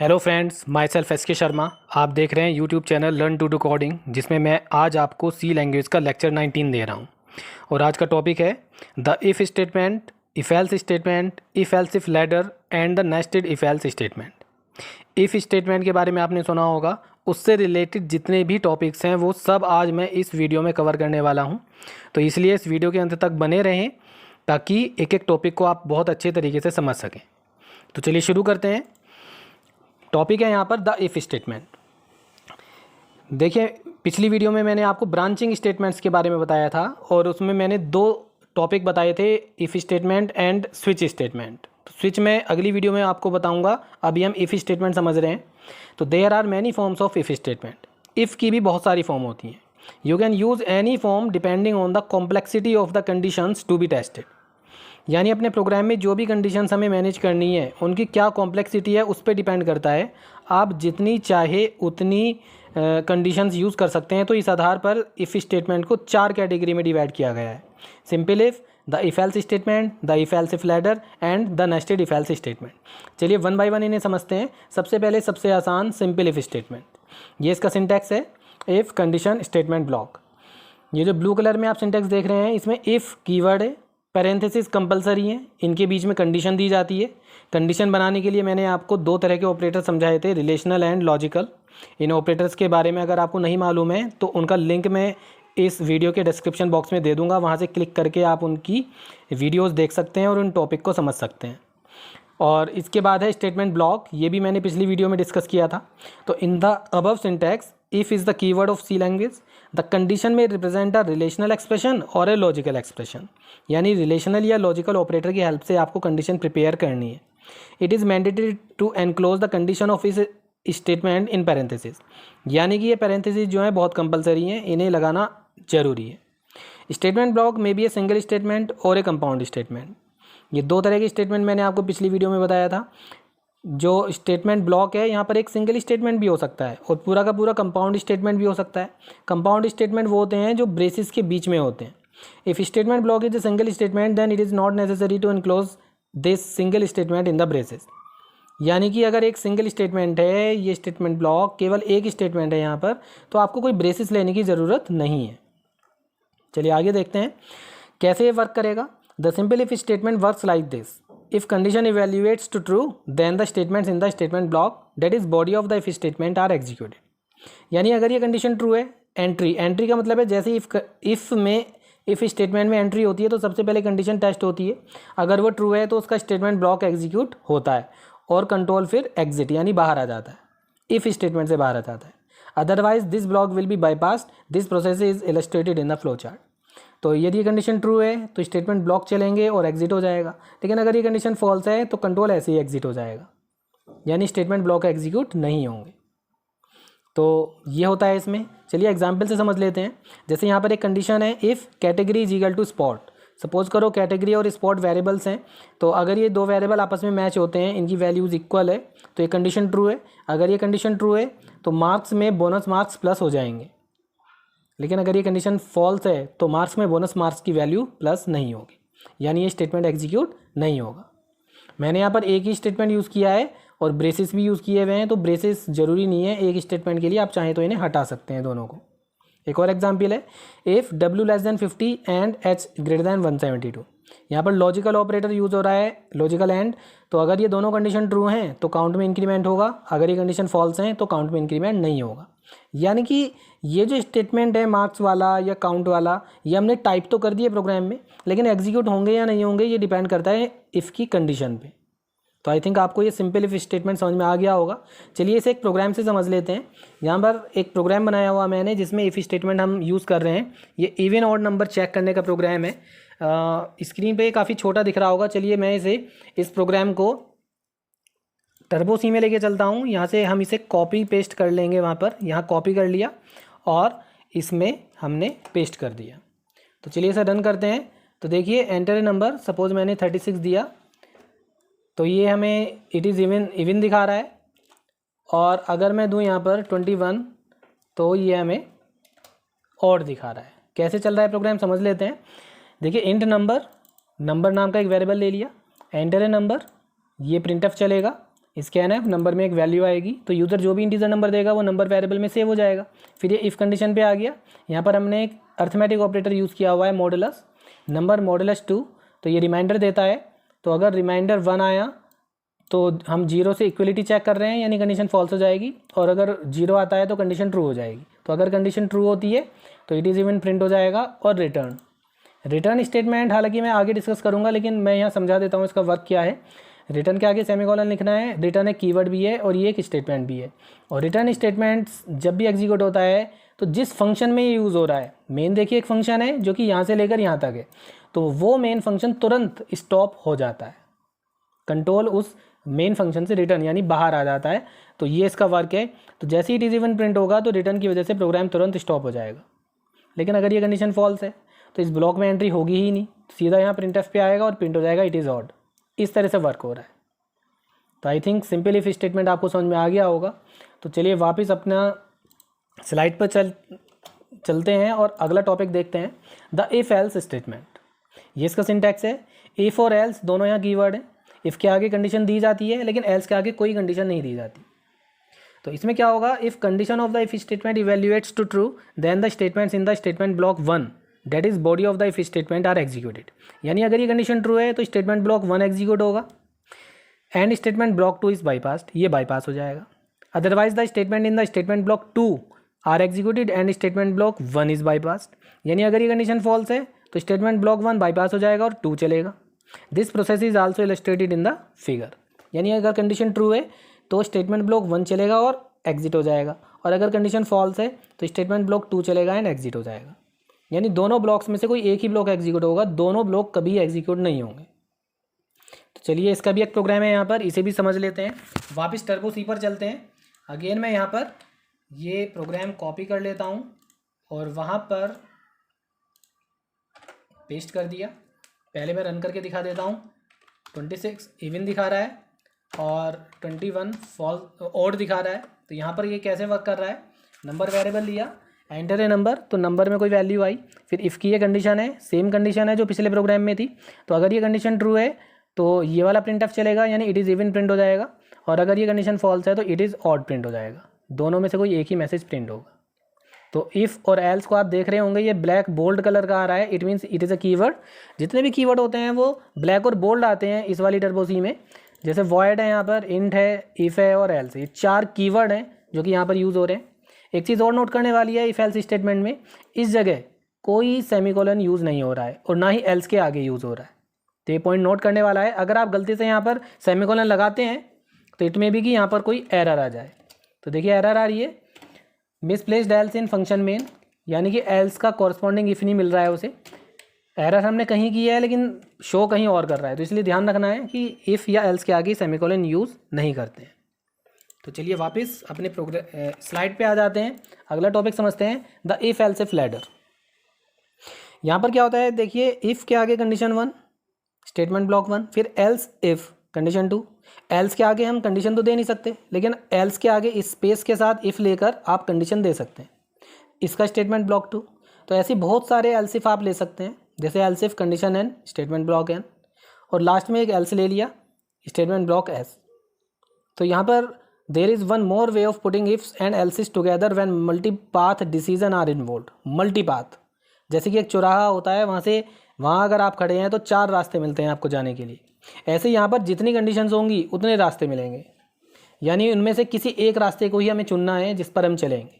Hello friends, myself S K Sharma. आप देख रहे हैं YouTube channel learn to do coding, जिसमें मैं आज आपको सी लैंग्वेज का लेक्चर 19 दे रहा हूं। और आज का टॉपिक है the if statement, if else statement, if else if ladder and the nested if else statement. If statement के बारे में आपने सुना होगा, उससे रिलेटेड जितने भी टॉपिक्स हैं वो सब आज मैं इस वीडियो में कवर करने वाला हूँ। तो इसलिए इस वीडियो के अंत तक बने रहें ताकि एक एक टॉपिक को आप बहुत अच्छे तरीके से समझ सकें। तो चलिए शुरू करते हैं। टॉपिक है यहाँ पर द इफ़ स्टेटमेंट। देखिए, पिछली वीडियो में मैंने आपको ब्रांचिंग स्टेटमेंट्स के बारे में बताया था और उसमें मैंने दो टॉपिक बताए थे, if statement and switch statement. तो स्विच मैं अगली वीडियो में आपको बताऊंगा, अभी हम इफ़ स्टेटमेंट समझ रहे हैं। तो there are many forms of if statement. If की भी बहुत सारी फॉर्म होती हैं। You can use any form depending on the complexity of the conditions to be tested. यानी अपने प्रोग्राम में जो भी कंडीशंस हमें मैनेज करनी है उनकी क्या कॉम्प्लेक्सिटी है उस पर डिपेंड करता है। आप जितनी चाहे उतनी कंडीशंस यूज़ कर सकते हैं। तो इस आधार पर इफ़ स्टेटमेंट को चार कैटेगरी में डिवाइड किया गया है: simple if, the if else statement, the if else if ladder and the nested if else statement. चलिए वन बाय वन इन्हें समझते हैं। सबसे पहले सबसे आसान सिंपल इफ़ स्टेटमेंट। ये इसका सिंटैक्स है इफ़ कंडीशन स्टेटमेंट ब्लॉक। ये जो ब्लू कलर में आप सिंटैक्स देख रहे हैं, इसमें इफ़ कीवर्ड है, पैरेंथेसिस कंपलसरी है, इनके बीच में कंडीशन दी जाती है। कंडीशन बनाने के लिए मैंने आपको दो तरह के ऑपरेटर समझाए थे, relational and logical. In operators के बारे में अगर आपको नहीं मालूम है तो उनका लिंक मैं इस वीडियो के डिस्क्रिप्शन बॉक्स में दे दूंगा, वहाँ से क्लिक करके आप उनकी वीडियोज़ देख सकते हैं और उन टॉपिक को समझ सकते हैं। और इसके बाद है स्टेटमेंट ब्लॉक। ये भी मैंने पिछली वीडियो में डिस्कस किया था। तो in the above syntax, if is the keyword of C language, the condition में रिप्रेजेंट अ रिलेशनल एक्सप्रेशन और ए लॉजिकल एक्सप्रेशन। यानी रिलेशनल या लॉजिकल ऑपरेटर की हेल्प से आपको कंडीशन प्रिपेयर करनी है। It is mandatory to enclose the condition of इस स्टेटमेंट इन पैरेंथेसिस। यानी कि ये पैरेंथेसिस जो है बहुत कंपलसरी हैं, इन्हें लगाना जरूरी है। स्टेटमेंट ब्लॉक में भी ए सिंगल स्टेटमेंट और ए कंपाउंड स्टेटमेंट। ये दो तरह के स्टेटमेंट मैंने आपको पिछली वीडियो में बताया था। जो स्टेटमेंट ब्लॉक है, यहाँ पर एक सिंगल स्टेटमेंट भी हो सकता है और पूरा का पूरा कंपाउंड स्टेटमेंट भी हो सकता है। कंपाउंड स्टेटमेंट वो होते हैं जो ब्रेसिस के बीच में होते हैं। If statement block is a single statement then it is not necessary to enclose this single statement in the braces. यानी कि अगर एक सिंगल स्टेटमेंट है, ये स्टेटमेंट ब्लॉक केवल एक स्टेटमेंट है यहाँ पर, तो आपको कोई ब्रेसिस लेने की ज़रूरत नहीं है। चलिए आगे देखते हैं कैसे ये वर्क करेगा। The simple if statement works like this: if condition evaluates to true then the statements in the statement block, that is body of the if statement, are executed। यानी अगर ये कंडीशन ट्रू है, entry का मतलब है जैसे if statement में entry होती है तो सबसे पहले कंडीशन टेस्ट होती है। अगर वो ट्रू है तो उसका स्टेटमेंट ब्लॉक एग्जीक्यूट होता है और कंट्रोल फिर एग्जिट यानी बाहर आ जाता है, इफ़ स्टेटमेंट से बाहर आ जाता है। Otherwise this block will be bypassed. This process is illustrated in the flow chart. तो यदि ये कंडीशन ट्रू है तो स्टेटमेंट ब्लॉक चलेंगे और एग्जिट हो जाएगा, लेकिन अगर ये कंडीशन फॉल्स है तो कंट्रोल ऐसे ही एग्जिट हो जाएगा, यानी स्टेटमेंट ब्लॉक एग्जीक्यूट नहीं होंगे। तो ये होता है इसमें। चलिए एग्जांपल से समझ लेते हैं। जैसे यहाँ पर एक कंडीशन है, if category is equal to spot. Suppose करो कैटेगरी और स्पॉट वेरिएबल्स हैं, तो अगर ये दो वेरिएबल आपस में मैच होते हैं, इनकी वैल्यूज़ इक्वल है, तो ये कंडीशन ट्रू है। अगर ये कंडीशन ट्रू है तो मार्क्स में बोनस मार्क्स प्लस हो जाएंगे, लेकिन अगर ये कंडीशन फॉल्स है तो मार्क्स में बोनस मार्क्स की वैल्यू प्लस नहीं होगी, यानी ये स्टेटमेंट एग्जीक्यूट नहीं होगा। मैंने यहाँ पर एक ही स्टेटमेंट यूज़ किया है और ब्रेसेस भी यूज़ किए हुए हैं, तो ब्रेसेस ज़रूरी नहीं है एक स्टेटमेंट के लिए, आप चाहें तो इन्हें हटा सकते हैं दोनों को। एक और एग्जाम्पल है, if W less than 50 and H greater than 172। यहाँ पर लॉजिकल ऑपरेटर यूज़ हो रहा है, लॉजिकल एंड। तो अगर ये दोनों कंडीशन ट्रू हैं तो काउंट में इंक्रीमेंट होगा, अगर ये कंडीशन फॉल्स हैं तो काउंट में इंक्रीमेंट नहीं होगा। यानी कि ये जो स्टेटमेंट है मार्क्स वाला या काउंट वाला, ये हमने टाइप तो कर दिया प्रोग्राम में, लेकिन एग्जीक्यूट होंगे या नहीं होंगे ये डिपेंड करता है इफ़ की कंडीशन पे। तो आई थिंक आपको ये सिंपल इफ स्टेटमेंट समझ में आ गया होगा। चलिए इसे एक प्रोग्राम से समझ लेते हैं। यहाँ पर एक प्रोग्राम बनाया हुआ मैंने जिसमें इफ़ स्टेटमेंट हम यूज़ कर रहे हैं। ये इवन ऑड नंबर चेक करने का प्रोग्राम है। स्क्रीन पे काफ़ी छोटा दिख रहा होगा। चलिए मैं इस प्रोग्राम को टर्बो सी में लेके चलता हूँ। यहाँ से हम इसे कॉपी पेस्ट कर लेंगे, वहाँ पर यहाँ कॉपी कर लिया और इसमें हमने पेस्ट कर दिया। तो चलिए इसे रन करते हैं। तो देखिए एंटर ए नंबर, सपोज मैंने 36 दिया तो ये हमें इट इज़ इवन दिखा रहा है। और अगर मैं दूं यहाँ पर 21 तो ये हमें ऑड दिखा रहा है। कैसे चल रहा है प्रोग्राम समझ लेते हैं। देखिए इंट नंबर नाम का एक वेरिएबल ले लिया, एंटर ए नंबर, ये प्रिंटफ चलेगा। स्कैन एफ, नंबर में एक वैल्यू आएगी, तो यूज़र जो भी इंटीजर नंबर देगा वो नंबर वेरिएबल में सेव हो जाएगा। फिर ये इफ़ कंडीशन पे आ गया, यहाँ पर हमने एक अर्थमेटिक ऑपरेटर यूज़ किया हुआ है मॉडुलस, नंबर मॉडुलस 2, तो ये रिमाइंडर देता है। तो अगर रिमाइंडर 1 आया तो हम 0 से इक्वलिटी चेक कर रहे हैं, यानी कंडीशन फॉल्स हो जाएगी, और अगर 0 आता है तो कंडीशन ट्रू हो जाएगी। तो अगर कंडीशन ट्रू होती है तो इट इज़ इवन प्रिंट हो जाएगा। और रिटर्न स्टेटमेंट हालांकि मैं आगे डिस्कस करूंगा, लेकिन मैं यहाँ समझा देता हूँ इसका वर्क क्या है। रिटर्न के आगे सेमीकोलन लिखना है, रिटर्न एक कीवर्ड भी है और ये एक स्टेटमेंट भी है। और रिटर्न स्टेटमेंट्स जब भी एग्जीक्यूट होता है तो जिस फंक्शन में ये यूज़ हो रहा है, मेन देखिए एक फंक्शन है जो कि यहाँ से लेकर यहाँ तक है, तो वो मेन फंक्शन तुरंत स्टॉप हो जाता है, कंट्रोल उस मेन फंक्शन से रिटर्न यानी बाहर आ जाता है। तो ये इसका वर्क है। तो जैसे ही इट इज़ इवन प्रिंट होगा तो रिटर्न की वजह से प्रोग्राम तुरंत स्टॉप हो जाएगा। लेकिन अगर ये कंडीशन फॉल्स है तो इस ब्लॉक में एंट्री होगी ही नहीं, सीधा यहाँ प्रिंटफ पे आएगा और प्रिंट हो जाएगा इट इज़ ऑड। इस तरह से वर्क हो रहा है। तो I think simple if statement आपको समझ में आ गया होगा। तो चलिए वापस अपना स्लाइड पर चलते हैं और अगला टॉपिक देखते हैं, द इफ़ एल्स स्टेटमेंट। ये इसका सिंटैक्स है। इफ़ और एल्स दोनों यहाँ कीवर्ड हैं। इफ़ के आगे कंडीशन दी जाती है लेकिन एल्स के आगे कोई कंडीशन नहीं दी जाती। तो इसमें क्या होगा, if condition of the if statement evaluates to true then the statements in the statement block 1 that is body of the if statement are executed. यानी अगर ये कंडीशन ट्रू है तो स्टेटमेंट ब्लॉक 1 एग्जीक्यूट होगा and statement block 2 is bypassed, ये bypass हो जाएगा। Otherwise the statement in the statement block 2 are executed and statement block 1 is bypassed. यानी अगर ये कंडीशन फॉल्स है तो स्टेटमेंट ब्लॉक 1 बाईपास हो जाएगा और 2 चलेगा। This process is also illustrated in the figure. यानी अगर कंडीशन ट्रू है तो स्टेटमेंट ब्लॉक 1 चलेगा और एग्जिट हो जाएगा, और अगर कंडीशन फॉल्स है तो स्टेटमेंट ब्लॉक 2 चलेगा एंड एग्जिट हो जाएगा। यानी दोनों ब्लॉक्स में से कोई एक ही ब्लॉक एग्जीक्यूट होगा, दोनों ब्लॉक कभी एग्जीक्यूट नहीं होंगे। तो चलिए इसका भी एक प्रोग्राम है यहाँ पर, इसे भी समझ लेते हैं। वापस टर्बो सी पर चलते हैं। अगेन मैं यहाँ पर ये प्रोग्राम कॉपी कर लेता हूँ और वहाँ पर पेस्ट कर दिया। पहले मैं रन करके दिखा देता हूँ। 26 इवन दिखा रहा है और 21 फॉल्स ऑड दिखा रहा है। तो यहाँ पर ये कैसे वर्क कर रहा है, नंबर वेरिएबल लिया, एंटर ए नंबर, तो नंबर में कोई वैल्यू आई, फिर इफ़ की ये कंडीशन है, सेम कंडीशन है जो पिछले प्रोग्राम में थी। तो अगर ये कंडीशन ट्रू है तो ये वाला प्रिंट ऑफ चलेगा, यानी इट इज़ इवन प्रिंट हो जाएगा, और अगर ये कंडीशन फॉल्स है तो इट इज़ ऑड प्रिंट हो जाएगा। दोनों में से कोई एक ही मैसेज प्रिंट होगा। तो इफ़ और एल्स को आप देख रहे होंगे ये ब्लैक बोल्ड कलर का आ रहा है, it means it is a keyword. जितने भी कीवर्ड होते हैं वो ब्लैक और बोल्ड आते हैं इस वाली टर्बो सी में। जैसे वॉइड है, यहाँ पर इंट है, इफ़ है और एल्स, ये 4 कीवर्ड हैं जो कि यहाँ पर यूज़ हो रहे हैं। एक चीज़ और नोट करने वाली है, इफ़ एल्स स्टेटमेंट में इस जगह कोई सेमीकोलन यूज़ नहीं हो रहा है और ना ही एल्स के आगे यूज़ हो रहा है। तो ये पॉइंट नोट करने वाला है। अगर आप गलती से यहाँ पर सेमीकोलन लगाते हैं तो इट में भी कि यहाँ पर कोई एरर आ जाए। तो देखिए एरर आ रही है, misplaced else in function main, यानी कि एल्स का कॉरस्पॉन्डिंग इफ़ नहीं मिल रहा है उसे। एरर हमने कहीं की है लेकिन शो कहीं और कर रहा है, तो इसलिए ध्यान रखना है कि इफ़ या एल्स के आगे सेमीकोलन यूज़ नहीं करते हैं। तो चलिए वापस अपने स्लाइड पे आ जाते हैं। अगला टॉपिक समझते हैं, the if else if ladder. यहाँ पर क्या होता है, देखिए इफ़ के आगे कंडीशन 1 स्टेटमेंट ब्लॉक 1, फिर एल्स इफ़ कंडीशन 2। एल्स के आगे हम कंडीशन तो दे नहीं सकते, लेकिन एल्स के आगे इस स्पेस के साथ इफ़ लेकर आप कंडीशन दे सकते हैं। इसका स्टेटमेंट ब्लॉक 2। तो ऐसे बहुत सारे एल्स इफ आप ले सकते हैं, जैसे else if condition N statement block N, और लास्ट में एक एल्स ले लिया स्टेटमेंट ब्लॉक एस। तो यहाँ पर there is one more way of putting ifs and elses together when multi path decision are involved. Multi path, जैसे कि एक चौराहा होता है, वहाँ अगर आप खड़े हैं तो 4 रास्ते मिलते हैं आपको जाने के लिए। ऐसे यहाँ पर जितनी कंडीशंस होंगी उतने रास्ते मिलेंगे, यानी उनमें से किसी एक रास्ते को ही हमें चुनना है जिस पर हम चलेंगे।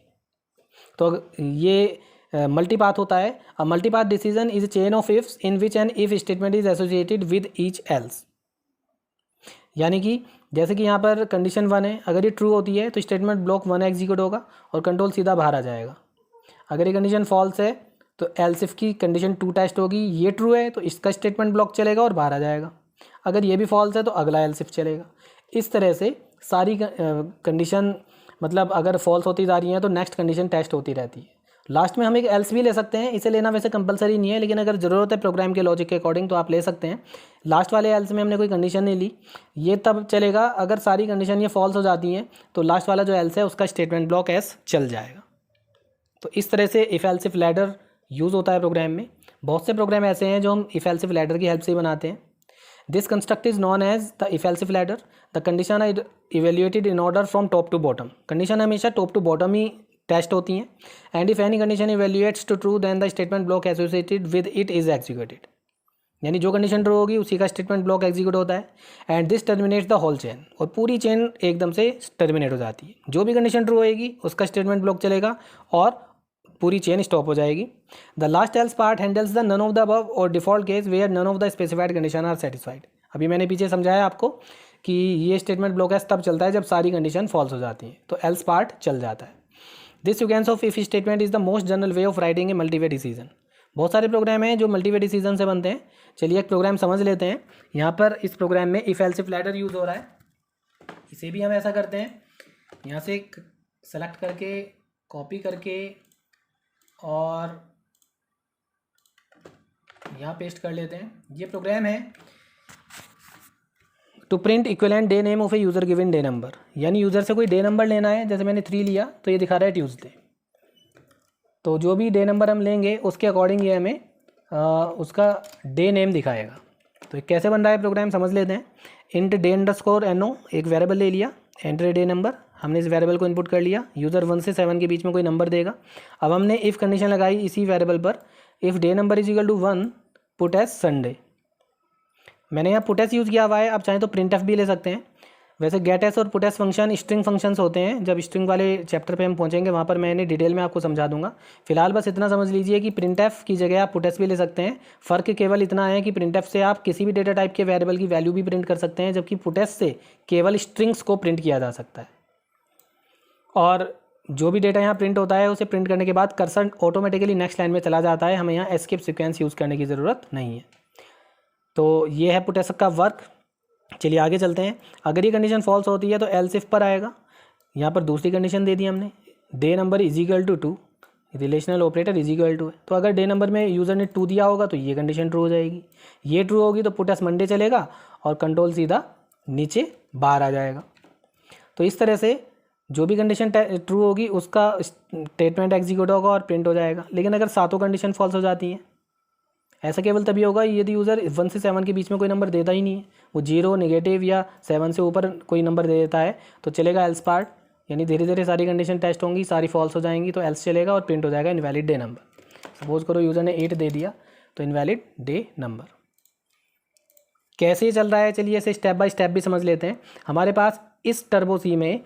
तो ये मल्टीपाथ होता है। A multipath decision is a chain of ifs in which an if statement is associated with each else. यानी कि जैसे कि यहाँ पर कंडीशन 1 है, अगर ये ट्रू होती है तो स्टेटमेंट ब्लॉक 1 एग्जीक्यूट होगा और कंट्रोल सीधा बाहर आ जाएगा। अगर ये कंडीशन फॉल्स है तो एल्स इफ की कंडीशन 2 टेस्ट होगी, ये ट्रू है तो इसका स्टेटमेंट ब्लॉक चलेगा और बाहर आ जाएगा। अगर ये भी फॉल्स है तो अगला एल्स इफ चलेगा। इस तरह से सारी कंडीशन, मतलब अगर फॉल्स होती जा रही हैं तो नेक्स्ट कंडीशन टेस्ट होती रहती है। लास्ट में हम एक एल्स भी ले सकते हैं, इसे लेना वैसे कंपलसरी नहीं है, लेकिन अगर ज़रूरत है प्रोग्राम के लॉजिक के अकॉर्डिंग तो आप ले सकते हैं। लास्ट वाले एल्स में हमने कोई कंडीशन नहीं ली, ये तब चलेगा अगर सारी कंडीशन ये फॉल्स हो जाती हैं तो लास्ट वाला जो एल्स है उसका स्टेटमेंट ब्लॉक एस चल जाएगा। तो इस तरह से if else if ladder use होता है प्रोग्राम में। बहुत से प्रोग्राम ऐसे हैं जो हम इफ़ एल्स इफ लैडर की हेल्प से बनाते हैं। This construct is known as the if else if ladder. The condition are evaluated in order from top to bottom. Condition हमेशा टॉप टू बॉटम ही टेस्ट होती हैं। And if any condition evaluates to true then the statement block associated with it is executed. यानी जो condition true होगी उसी का statement block execute होता है। And this terminates the whole chain, और पूरी चेन एकदम से टर्मिनेट हो जाती है। जो भी कंडीशन ट्रू होएगी उसका स्टेटमेंट ब्लॉक चलेगा और पूरी चेन स्टॉप हो जाएगी। The last else part handles the none of the above or default case where none of the specified condition are satisfied. अभी मैंने पीछे समझाया आपको कि ये स्टेटमेंट ब्लॉक तब चलता है जब सारी कंडीशन फॉल्स हो जाती हैं, तो एल्स पार्ट चल जाता है। This sequence of if statement is the most general way of writing a multiway decision. बहुत सारे प्रोग्राम हैं जो मल्टीवे डिसीजन से बनते हैं। चलिए एक प्रोग्राम समझ लेते हैं। यहाँ पर इस प्रोग्राम में if else if ladder use हो रहा है। इसे भी हम ऐसा करते हैं, यहाँ से सेलेक्ट करके कॉपी करके और यहाँ पेस्ट कर लेते हैं। ये प्रोग्राम है to print equivalent day name of a user given day number. यानी यूज़र से कोई डे नंबर लेना है, जैसे मैंने 3 लिया तो ये दिखा रहा है ट्यूसडे। तो जो भी डे नंबर हम लेंगे उसके अकॉर्डिंग ये हमें उसका डे नेम दिखाएगा। तो कैसे बन रहा है प्रोग्राम समझ लेते हैं। इंट डे अंडरस्कोर एनो एक वेरिएबल ले लिया, एंटर डे नंबर, हमने इस वेरिएबल को इनपुट कर लिया। यूज़र 1 से 7 के बीच में कोई नंबर देगा। अब हमने इफ़ कंडीशन लगाई इसी वेरिएबल पर, if day number is equal to 1 put as Sunday. मैंने यहाँ पुट एस यूज़ किया हुआ है, आप चाहें तो प्रिंट एफ भी ले सकते हैं। वैसे गेट एस और put S function string functions होते हैं। जब स्ट्रिंग वाले चैप्टर पे हम पहुंचेंगे वहाँ पर मैंने डिटेल में आपको समझा दूंगा। फिलहाल बस इतना समझ लीजिए कि प्रिंट एफ की जगह आप पुट एस भी ले सकते हैं। फ़र्क केवल इतना है कि प्रिंट एफ से आप किसी भी डेटा टाइप के वेरिएबल की वैल्यू भी प्रिंट कर सकते हैं, जबकि पुट एस से केवल स्ट्रिंग्स को प्रिंट किया जा सकता है। और जो भी डेटा यहाँ प्रिंट होता है उसे प्रिंट करने के बाद कर्सर ऑटोमेटिकली नेक्स्ट लाइन में चला जाता है। हमें यहाँ एस्केप सीक्वेंस यूज़ करने की ज़रूरत नहीं है। तो ये है पुट एस का वर्क। चलिए आगे चलते हैं। अगर ये कंडीशन फॉल्स होती है तो एल्स इफ पर आएगा। यहाँ पर दूसरी कंडीशन दे दी हमने, day number is equal to 2, relational operator is equal to है। तो अगर डे नंबर में यूज़र ने 2 दिया होगा तो ये कंडीशन ट्रू हो जाएगी। ये ट्रू होगी तो पुट एस मंडे चलेगा और कंट्रोल सीधा नीचे बाहर आ जाएगा। तो इस तरह से जो भी कंडीशन ट्रू होगी उसका स्टेटमेंट एग्जीक्यूट होगा और प्रिंट हो जाएगा। लेकिन अगर सातों कंडीशन फॉल्स हो जाती हैं, ऐसा केवल तभी होगा यदि यूज़र 1 से 7 के बीच में कोई नंबर देता ही नहीं है, वो 0 नेगेटिव या 7 से ऊपर कोई नंबर दे देता है तो चलेगा एल्स पार्ट। यानी धीरे धीरे सारी कंडीशन टेस्ट होंगी, सारी फॉल्स हो जाएंगी तो एल्स चलेगा और प्रिंट हो जाएगा इनवैलिड डे नंबर। सपोज करो यूज़र ने 8 दे दिया तो इनवैलिड डे नंबर। कैसे ये चल रहा है, चलिए इसे स्टेप बाय स्टेप भी समझ लेते हैं। हमारे पास इस टर्बो सी में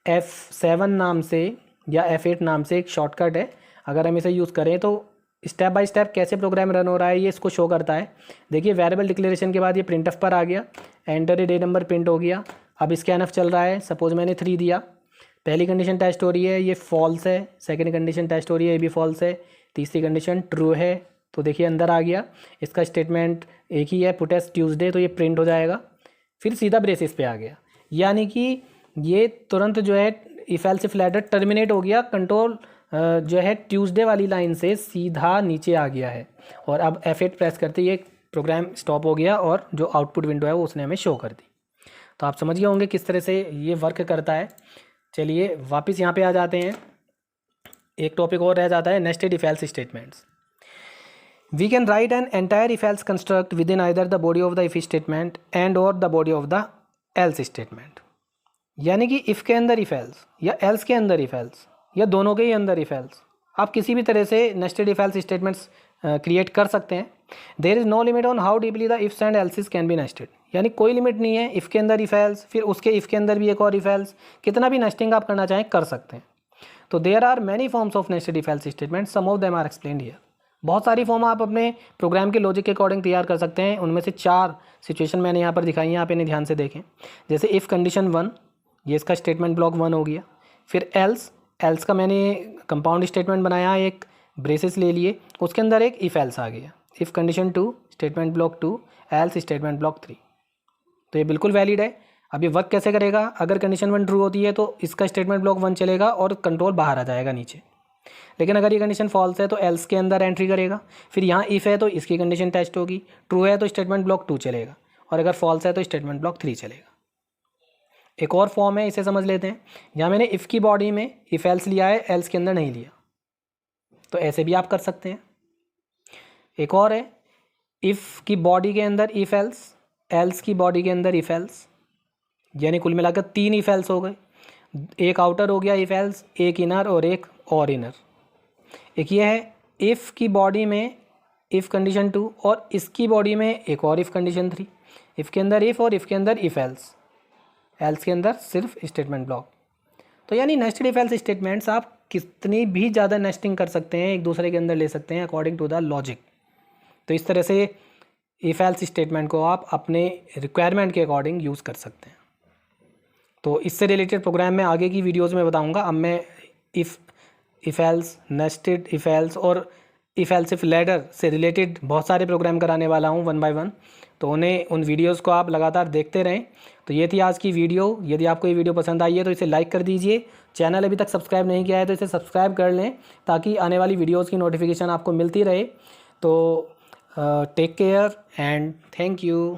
F7 नाम से या F8 नाम से एक शॉर्टकट है। अगर हम इसे यूज़ करें तो स्टेप बाय स्टेप कैसे प्रोग्राम रन हो रहा है ये इसको शो करता है। देखिए वेरिएबल डिक्लेरेशन के बाद ये प्रिंट एफ पर आ गया, एंटर डे नंबर प्रिंट हो गया। अब स्कैन एफ चल रहा है। सपोज मैंने 3 दिया, पहली कंडीशन टेस्ट हो रही है, ये फॉल्स है। सेकंड कंडीशन टेस्ट हो रही है, ये भी फॉल्स है। तीसरी कंडीशन ट्रू है। तो देखिए अंदर आ गया। इसका स्टेटमेंट एक ही है, पुट एस ट्यूसडे, तो ये प्रिंट हो जाएगा। फिर सीधा ब्रेसिस पे आ गया, यानी कि ये तुरंत जो है if else if ladder terminate हो गया। कंट्रोल जो है ट्यूसडे वाली लाइन से सीधा नीचे आ गया है और अब F8 प्रेस करते ये प्रोग्राम स्टॉप हो गया और जो आउटपुट विंडो है वो उसने हमें शो कर दी। तो आप समझ गए होंगे किस तरह से ये वर्क करता है। चलिए वापस यहाँ पे आ जाते हैं। एक टॉपिक और रह जाता है, nested if else statements. We can write an entire if else construct within either the body of the if statement and or the body of the else statement. यानी कि इफ़ के अंदर if else या else के अंदर if else या दोनों के ही अंदर इफ एल्स, आप किसी भी तरह से nested if else statements create कर सकते हैं। There is no limit on how deeply the ifs and elses can be nested. यानी कोई लिमिट नहीं है, इफ़ के अंदर इफ एल्स, फिर उसके इफ़ के अंदर भी एक और इफ एल्स, कितना भी नेस्टिंग आप करना चाहें कर सकते हैं। तो there are many forms of nested if else statement, some of them are explained here. बहुत सारी फॉर्म आप अपने प्रोग्राम के लॉजिक के अकॉर्डिंग तैयार कर सकते हैं। उनमें से 4 सिचुएशन मैंने यहाँ पर दिखाई हैं, आप इन्हें ध्यान से देखें। जैसे इफ़ कंडीशन 1, ये इसका स्टेटमेंट ब्लॉक 1 हो गया। फिर एल्स, एल्स का मैंने कंपाउंड स्टेटमेंट बनाया, एक ब्रेसेस ले लिए, उसके अंदर एक इफ एल्स आ गया। If condition 2, statement block 2, else statement block 3। तो ये बिल्कुल वैलिड है। अब ये वर्क कैसे करेगा, अगर कंडीशन 1 ट्रू होती है तो इसका स्टेटमेंट ब्लॉक 1 चलेगा और कंट्रोल बाहर आ जाएगा नीचे। लेकिन अगर ये कंडीशन फॉल्स है तो एल्स के अंदर एंट्री करेगा। फिर यहाँ इफ़ है तो इसकी कंडीशन टेस्ट होगी, ट्रू है तो स्टेटमेंट ब्लॉक 2 चलेगा और अगर फॉल्स है तो स्टेटमेंट ब्लॉक 3 चलेगा। एक और फॉर्म है, इसे समझ लेते हैं। यहाँ मैंने इफ़ की बॉडी में इफ़ एल्स लिया है, एल्स के अंदर नहीं लिया, तो ऐसे भी आप कर सकते हैं। एक और है, इफ़ की बॉडी के अंदर इफ़ एल्स, एल्स की बॉडी के अंदर इफ़ एल्स, यानी कुल मिलाकर 3 इफ एल्स हो गए। एक आउटर हो गया इफ एल्स, एक इनर और एक और इनर। एक ये है इफ़ की बॉडी में इफ़ कंडीशन 2 और इसकी बॉडी में एक और इफ़ कंडीशन 3। इफ़ के अंदर इफ़ और इफ़ के अंदर इफ एल्स, एल्स के अंदर सिर्फ स्टेटमेंट ब्लॉक। तो यानी नेस्टेड इफ एल्स स्टेटमेंट्स आप कितनी भी ज़्यादा नेस्टिंग कर सकते हैं, एक दूसरे के अंदर ले सकते हैं अकॉर्डिंग टू द लॉजिक। तो इस तरह से इफ एल्स स्टेटमेंट को आप अपने रिक्वायरमेंट के अकॉर्डिंग यूज़ कर सकते हैं। तो इससे रिलेटेड प्रोग्राम मैं आगे की वीडियोज़ में बताऊँगा। अब मैं if else, nested if else और इफ़ एल्स इफ लैडर से रिलेटेड बहुत सारे प्रोग्राम कराने वाला हूँ 1 बाय 1। तो उन वीडियोज़ को आप लगातार देखते रहें। तो ये थी आज की वीडियो। यदि आपको ये वीडियो पसंद आई है तो इसे लाइक कर दीजिए। चैनल अभी तक सब्सक्राइब नहीं किया है तो इसे सब्सक्राइब कर लें ताकि आने वाली वीडियोज़ की नोटिफिकेशन आपको मिलती रहे। तो take care and thank you.